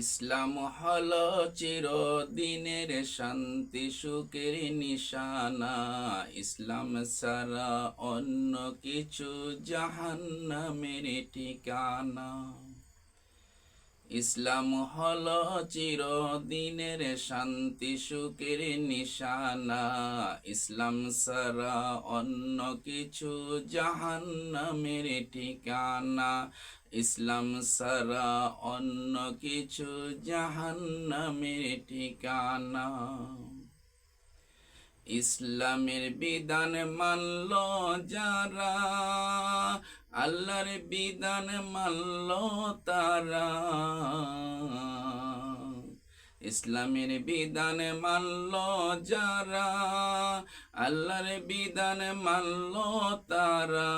ইসলাম হলো চিরদিনের শান্তি সুখের নিশানা। ইসলাম ছাড়া অন্য কিছু জাহান্নামের ঠিকানা। ইসলাম হলো চিরদিনের শান্তি সুখের নিশানা। ইসলাম ছাড়া অন্য কিছু জাহান্নামের ঠিকানা। ইসলাম ছাড়া অন্য কিছু জাহান্নামের ঠিকানা। ইসলামের বিধান মানল যারা, আল্লাহর বিধান মানল তারা। ইসলামের বিধান মানল যারা, আল্লাহর বিধান মানল তারা।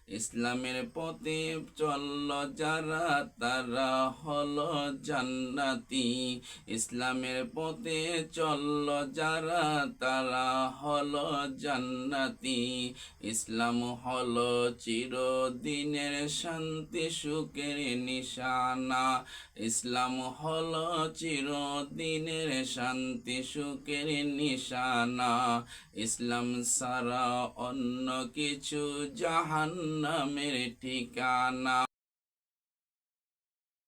ইসলামের পথে চলল যারা তারা হলো জান্নাতি। ইসলামের পথে চলল যারা তারা হলো জান্নাতি। ইসলাম হলো চিরদিনের শান্তি সুখের নিশানা। ইসলাম হলো চিরদিনের শান্তি সুখের নিশানা। ইসলাম ছাড়া অন্য কিছু জাহান্নামের ঠিকানা।